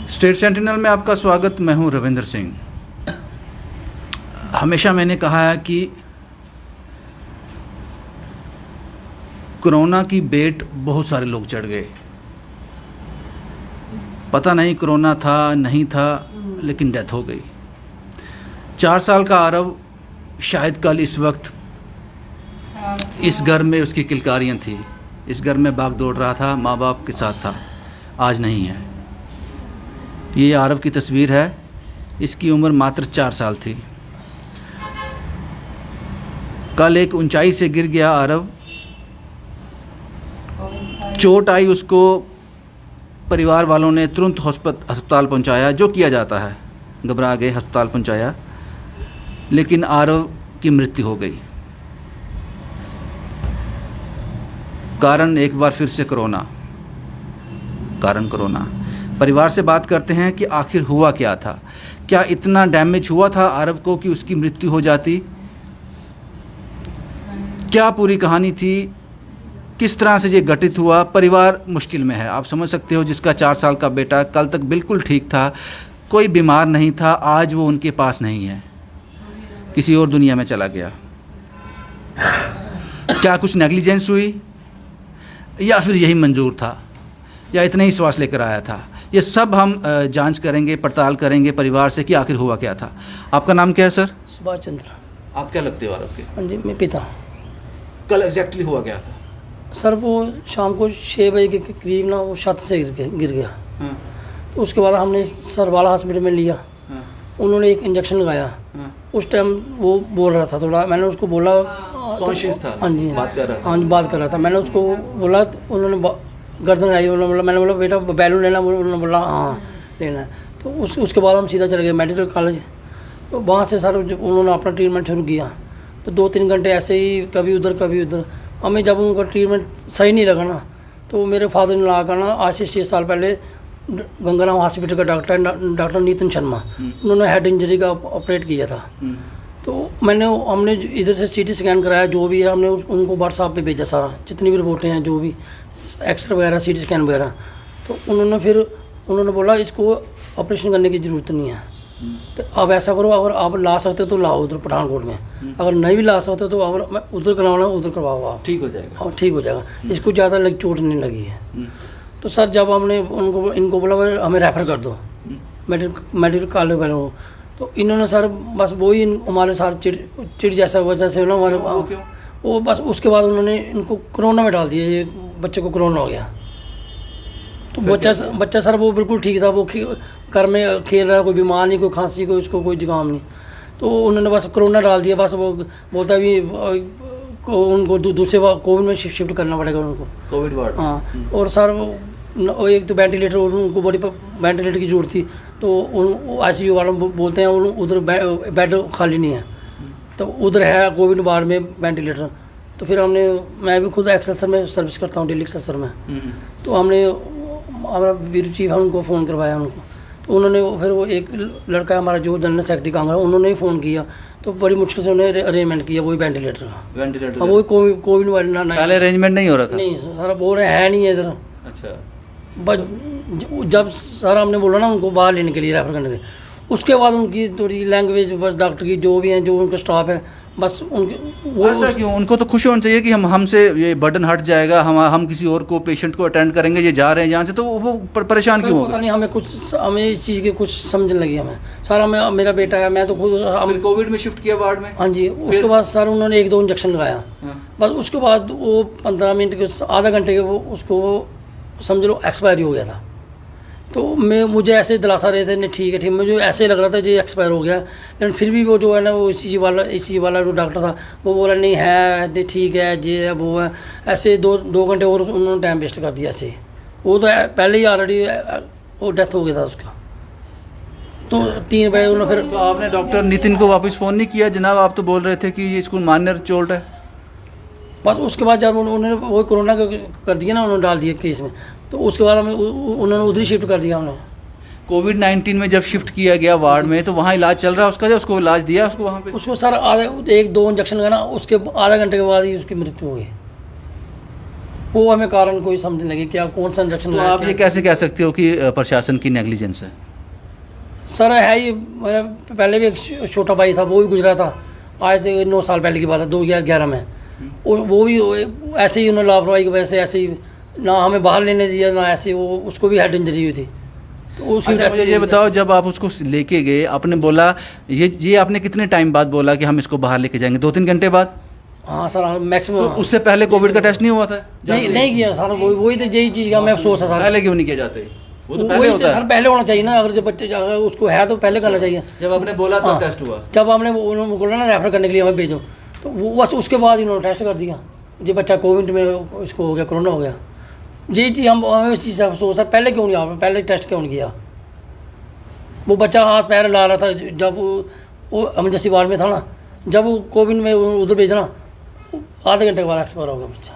State sentinel में आपका स्वागत। मैं हूं रविंद्र सिंह। हमेशा मैंने कहा है कि कोरोना की बेट बहुत सारे लोग चढ़ गए। पता नहीं कोरोना था नहीं था, लेकिन डेथ हो गई। 4 साल का आरव शायद कल इस वक्त इस घर में उसकी किलकारियाँ थी, इस घर में भाग दौड़ रहा था, माँ बाप के साथ था। आज नहीं है। ये आरव की तस्वीर है। इसकी उम्र मात्र 4 साल थी। कल एक ऊंचाई से गिर गया आरव। चोट आई उसको। परिवार वालों ने तुरंत अस्पताल पहुंचाया, जो किया जाता है। घबरा गए, अस्पताल पहुंचाया, लेकिन आरव की मृत्यु हो गई। कारण एक बार फिर से कोरोना। परिवार से बात करते हैं कि आखिर हुआ क्या था। क्या इतना डैमेज हुआ था आरव को कि उसकी मृत्यु हो जाती? क्या पूरी कहानी थी? किस तरह से ये घटित हुआ? परिवार मुश्किल में है। आप समझ सकते हो, जिसका 4 साल का बेटा कल तक बिल्कुल ठीक था, कोई बीमार नहीं था, आज वो उनके पास नहीं है, किसी और दुनिया में चला गया। क्या कुछ नेग्लिजेंस हुई, या फिर यही मंजूर था, या इतना ही श्वास लेकर आया था? ये सब हम जांच करेंगे, पड़ताल करेंगे परिवार से कि आखिर हुआ क्या था। आपका नाम क्या है सर? सुभाष चंद्र। आप क्या लगते हो आरव के? हाँ जी, मैं पिता। कल एग्जैक्टली हुआ क्या था? सर वो शाम को 6 बजे के करीब ना वो छत से गिर गया। हाँ। तो उसके बाद हमने सरवाला हॉस्पिटल में लिया। हाँ। उन्होंने एक इंजेक्शन लगाया। हाँ। उस टाइम वो बोल रहा था थोड़ा, मैंने उसको बोला, कॉन्शियस था? हाँ जी, बात कर रहा था? हाँ जी, बात कर रहा था। मैंने उसको बोला, तो उन्होंने गर्दन आई, मैंने बोला बेटा बैलून लेना, उन्होंने बोला हाँ लेना है। तो उसके बाद हम सीधा चले गए मेडिकल कॉलेज। तो वहाँ से सर उन्होंने अपना ट्रीटमेंट शुरू किया। तो 2-3 घंटे ऐसे ही कभी उधर। हमें जब उनका ट्रीटमेंट सही नहीं लगा ना, तो मेरे फादर ने लगा ना, आज से 6 साल पहले गंगाराम हॉस्पिटल का डॉक्टर नितिन शर्मा, उन्होंने हेड इंजरी का ऑपरेट किया था। तो हमने इधर से CT स्कैन कराया, जो भी है हमने उनको व्हाट्सएप पे भेजा सारा, जितनी भी रिपोर्टें हैं, जो भी एक्सरे वगैरह, CT स्कैन वगैरह। तो उन्होंने बोला इसको ऑपरेशन करने की ज़रूरत नहीं है। तो आप ऐसा करो, अगर आप ला सकते तो लाओ उधर पठानकोट में, अगर नहीं भी ला सकते तो अगर मैं उधर करवाना उधर करवाओ, आप ठीक हो जाएगा। हाँ ठीक हो जाएगा, इसको ज़्यादा चोट नहीं लगी है। तो सर जब हमने इनको बोला हमें रेफ़र कर दो मेडिकल कॉलेज वालों को, तो इन्होंने सर बस वही हमारे साथ चिड़ जैसा हुआ, जैसे ना हमारे वो बस उसके बाद उन्होंने इनको कोरोना में डाल दिया। ये बच्चे को कोरोना हो गया। तो बच्चा सर वो बिल्कुल ठीक था, वो घर में खेल रहा, कोई बीमार नहीं, कोई खांसी, कोई उसको कोई जुकाम नहीं। तो उन्होंने बस कोरोना डाल दिया। बस वो बोलता भी उनको दूसरे कोविड में शिफ्ट करना पड़ेगा उनको, कोविड वार्ड। हाँ, और सर वो एक तो वेंटिलेटर, उनको बड़ी वेंटिलेटर की जरूरत थी। तो ICU वाले बोलते हैं उधर बेड खाली नहीं है, तो उधर है कोविड वार्ड में वेंटिलेटर। तो फिर मैं भी खुद एक्सेसर में सर्विस करता हूँ, डेली एक्सेसर में। तो हमने हमारा ब्यूरो चीफ है, उनको फ़ोन करवाया उनको। तो उन्होंने फिर वो एक लड़का है हमारा जो जनरल सेक्रेटरी कांगड़ा, उन्होंने ही फ़ोन किया। तो बड़ी मुश्किल से उन्होंने अरेंजमेंट किया, वही वेंटिलेटर का। वही कोविड वाले ना पहले अरेंजमेंट नहीं हो रहा था? नहीं सर, बोल रहे हैं नहीं है इधर। अच्छा। बस जब सर हमने बोला ना उनको बाहर लेने के लिए, रेफर करने के लिए, उसके बाद उनकी थोड़ी लैंग्वेज, बस डॉक्टर की जो भी हैं, जो उनका स्टाफ है, बस उनके वो ऐसा क्यों? उनको तो खुश होना चाहिए कि हमसे ये बर्डन हट जाएगा, हम किसी और को पेशेंट को अटेंड करेंगे, ये जा रहे हैं यहाँ से, तो वो परेशान क्यों हो गए? पता नहीं, हमें इस चीज़ की कुछ समझने लगी। हमें सारा मेरा बेटा है, मैं तो खुद कोविड में शिफ्ट किया वार्ड में। हाँ जी। उसके बाद सर उन्होंने 1-2 इंजेक्शन लगाया। बस उसके बाद वो 15 मिनट के, आधा घंटे के वो उसको समझ लो एक्सपायरी हो गया था। तो मुझे ऐसे दिलासा रहे थे, नहीं ठीक है, मुझे ऐसे लग रहा था जी एक्सपायर हो गया। लेकिन फिर भी वो जो है ना, वो ECG वाला जो डॉक्टर था, वो बोला नहीं है, नहीं ठीक है, ये है वो है। ऐसे 2 घंटे और उन्होंने टाइम वेस्ट कर दिया। ऐसे वो तो पहले ही ऑलरेडी वो डेथ हो गया था उसका। तो 3 बजे उन्होंने फिर। तो आपने डॉक्टर नितिन को वापस फ़ोन नहीं किया? जनाब आप तो बोल रहे थे कि ये इसको माइनर चोट है। बस उसके बाद जब उन्होंने वो कोरोना कर दिया ना, उन्होंने डाल दिया केस में, तो उसके बाद उन्होंने उधर ही शिफ्ट कर दिया। हमने कोविड-19 में जब शिफ्ट किया गया वार्ड में, तो वहाँ इलाज चल रहा है उसका, उसको इलाज दिया उसको वहाँ पे? उसको सर 1-2 इंजेक्शन लगा ना, उसके आधा घंटे के बाद ही उसकी मृत्यु हो गई। वो हमें कारण कोई समझ नहीं लगी क्या कौन सा इंजेक्शन तो लगाया आप ये क्या। कैसे कह सकते हो कि प्रशासन की नेग्लिजेंस है? सर है ये मेरा पहले भी एक छोटा भाई था, वो भी गुजरा था आज से 9 साल पहले की बात है, 2011 में। वो भी ऐसे ही उन्होंने लापरवाही की वजह से ऐसे ही ना हमें बाहर लेने दिया ना ऐसे, वो उसको भी हेड इंजरी हुई थी। तो उसकी अच्छा, मुझे ये बताओ, जब आप उसको लेके गए आपने बोला ये आपने कितने टाइम बाद बोला कि हम इसको बाहर लेके जाएंगे? 2-3 घंटे बाद? हाँ सर मैक्सिमम। तो उससे पहले कोविड का टेस्ट नहीं हुआ था? नहीं किया सर, वही तो यही चीज़ का मैं अफसोस है सर। पहले क्यों नहीं किए जाते? वो तो पहले वही तो होता सर है। पहले होना चाहिए ना, अगर जो बच्चे अगर उसको है तो पहले करना चाहिए। जब आपने बोला तब हाँ। टेस्ट हुआ? जब आपने उन्होंने बोला ना रेफर करने के लिए हमें भेजो, तो वो बस उसके बाद इन्होंने टेस्ट कर दिया, ये बच्चा कोविड में इसको हो गया, कोरोना हो गया। यही चीज़ हमें इस चीज़ से अफसोस है, पहले क्यों नहीं आपने पहले टेस्ट क्यों नहीं किया? वो बच्चा हाथ पैर ला रहा था जब वो एमरजेंसी वार्ड में था ना, जब वो कोविड में उधर भेजना, आधे घंटे के बाद एक्सपायर हो गया बच्चा।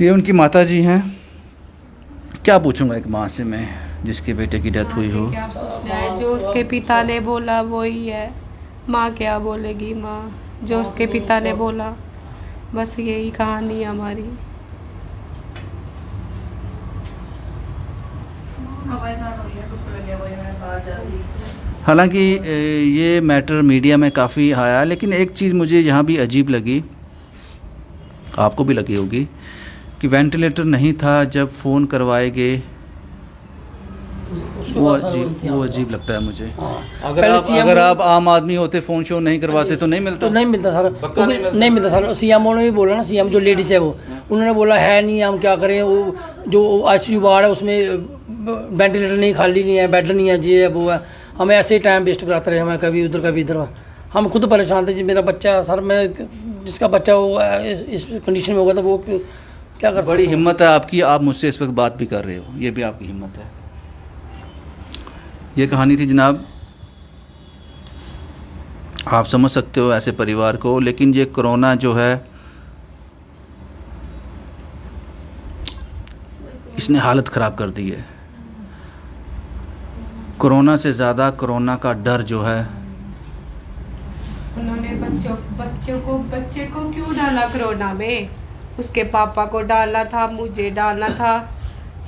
ये उनकी माता जी हैं। क्या पूछूंगा एक माँ से मैं जिसके बेटे की डेथ हुई हो? क्या पूछना है, जो उसके पिता ने बोला वही है। माँ क्या बोलेगी, माँ जो उसके पिता ने बोला, बस यही कहानी है हमारी। हालांकि ये मैटर मीडिया में काफ़ी आया, लेकिन एक चीज़ मुझे यहाँ भी अजीब लगी, आपको भी लगी होगी, कि वेंटिलेटर नहीं था जब फ़ोन करवाए गए। उसके वो बाद सर अजीब वो अजीब लगता है मुझे। हाँ। अगर पहले आप CM अगर आप आम आदमी होते, फ़ोन शो नहीं करवाते तो नहीं मिलता? तो नहीं मिलता सर, पक्का नहीं मिलता? नहीं मिलता सर। सीएम ने भी बोला ना, सीएम जो लेडीज है वो, उन्होंने बोला है नहीं, हम क्या करें, वो जो आईसीयू वार्ड है उसमें वेंटिलेटर नहीं, खाली नहीं है, बेड नहीं है, ये है वो है। हमें ऐसे ही टाइम वेस्ट कराते रहे, हमें कभी उधर कभी इधर। हम खुद परेशान थे जी, मेरा बच्चा सर, मैं जिसका बच्चा वो इस कंडीशन में होगा तो वो क्या कर बड़ी सकते हैं? हिम्मत है आपकी, आप मुझसे इस वक्त बात भी कर रहे हो, ये भी आपकी हिम्मत है। ये कहानी थी जनाब, आप समझ सकते हो ऐसे परिवार को। लेकिन ये कोरोना जो है, इसने हालत ख़राब कर दी है। कोरोना से ज़्यादा कोरोना का डर जो है, उन्होंने बच्चे को क्यों डाला कोरोना में? उसके पापा को डालना था, मुझे डालना था,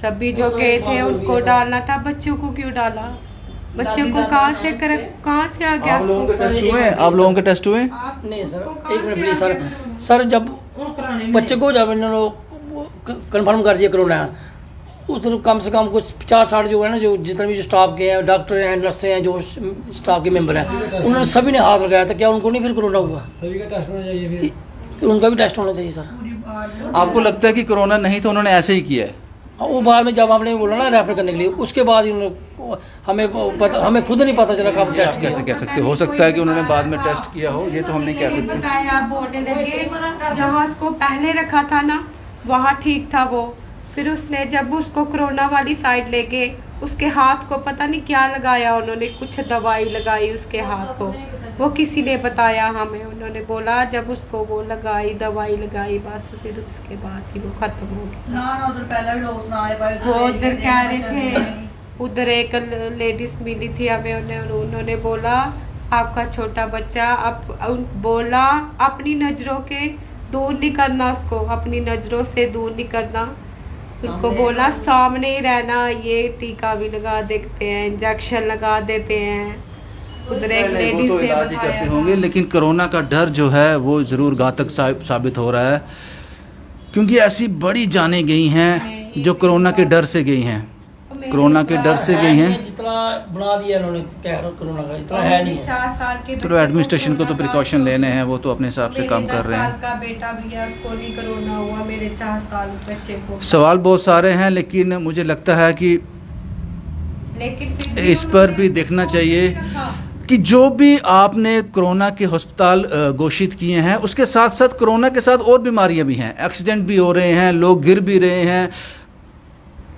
सभी जो गए थे उनको डालना था, बच्चों को क्यों डाला? बच्चों को कहाँ से आ गया? आप लोगों के टेस्ट हुए? आप लोगों के टेस्ट हुए? नहीं सर, एक मिनट प्लीज सर। सर जब बच्चे को जब इन्होंने कंफर्म कर दिया कोरोना, उस तो कम से कम कुछ 50-60 जो है ना, जो जितने भी जो स्टाफ के हैं, डॉक्टर हैं, नर्स हैं, जो स्टाफ के मेंबर हैं, उन्होंने सभी ने हाथ लगाया था। क्या उनको नहीं फिर कोरोना हुआ? सभी का टेस्ट होना चाहिए, फिर उनका भी टेस्ट होना चाहिए सर। आपको लगता है कि कोरोना नहीं तो उन्होंने ऐसे ही किया है? वो बाद में जब आपने बोला ना रेफर करने के लिए, उसके बाद ही उन्होंने हमें खुद नहीं पता चला कब टेस्ट किया। कैसे कह सकते हो सकता है कि उन्होंने बाद में टेस्ट किया हो, ये तो हम नहीं कह सकते। बताया, बोलने लगे जहाँ उसको पहले रखा था ना वहाँ ठीक था वो, फिर उसने जब उसको कोरोना वाली साइड लेके उसके हाथ को पता नहीं क्या लगाया उन्होंने, कुछ दवाई लगाई उसके हाथ को, वो किसी ने बताया हमें। उन्होंने बोला जब उसको वो लगाई, दवाई लगाई, बस फिर उसके बाद ही वो खत्म हो गया। वो उधर कह रहे थे, उधर एक लेडीज मिली थी हमें, उन्होंने बोला आपका छोटा बच्चा बोला अपनी नज़रों के दूर नहीं करना, उसको अपनी नज़रों से दूर नहीं करना, उनको बोला सामने ही रहना, ये टीका भी लगा देते हैं, इंजेक्शन लगा देते हैं। उधर एक नहीं, लेडीज वो तो ने इलाज ही बताया करते था। होंगे, लेकिन कोरोना का डर जो है वो ज़रूर घातक साबित हो रहा है, क्योंकि ऐसी बड़ी जानें गई हैं जो कोरोना के डर से गई हैं, कोरोना के डर से गई हैं। जितना बना दिया इन्होंने कोरोना का, इतना है नहीं है। 4 साल के चलो एडमिनिस्ट्रेशन को तो प्रिकॉशन लेने हैं, वो तो अपने हिसाब से काम कर रहे हैं। 10 साल का बेटा भी है, उसको नहीं कोरोना हुआ, मेरे 4 साल बच्चे को। सवाल बहुत सारे हैं, लेकिन मुझे लगता है कि लेकिन फिर इस पर भी देखना चाहिए कि जो भी आपने कोरोना के अस्पताल घोषित किए हैं, उसके साथ साथ कोरोना के साथ और बीमारियां भी हैं, एक्सीडेंट भी हो रहे हैं, लोग गिर भी रहे हैं,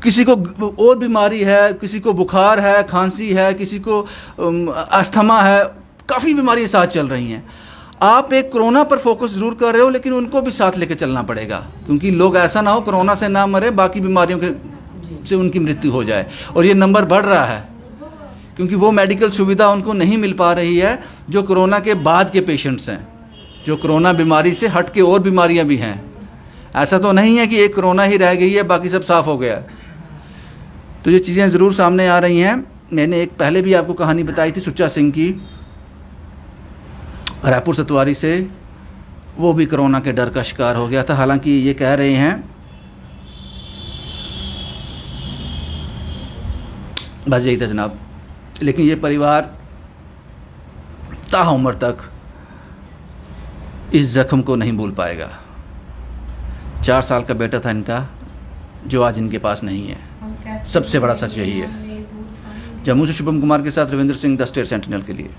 किसी को और बीमारी है, किसी को बुखार है, खांसी है, किसी को अस्थमा है, काफ़ी बीमारियां साथ चल रही हैं। आप एक कोरोना पर फोकस ज़रूर कर रहे हो, लेकिन उनको भी साथ लेके चलना पड़ेगा, क्योंकि लोग ऐसा ना हो कोरोना से ना मरे, बाकी बीमारियों के से उनकी मृत्यु हो जाए। और ये नंबर बढ़ रहा है, क्योंकि वो मेडिकल सुविधा उनको नहीं मिल पा रही है जो कोरोना के बाद के पेशेंट्स हैं, जो कोरोना बीमारी से हट के और बीमारियां भी हैं, ऐसा तो नहीं है कि एक कोरोना ही रह गई है, बाकी सब साफ़ हो गया। तो ये चीज़ें ज़रूर सामने आ रही हैं। मैंने एक पहले भी आपको कहानी बताई थी सुच्चा सिंह की, रायपुर सतवारी से। वो भी कोरोना के डर का शिकार हो गया था। हालांकि ये कह रहे हैं बस यही था जनाब। लेकिन ये परिवार ताउम्र तक इस जख्म को नहीं भूल पाएगा। 4 साल का बेटा था इनका, जो आज इनके पास नहीं है। सबसे बड़ा सच यही है। जम्मू से शुभम कुमार के साथ Ravindra Singh, the state sentinel के लिए।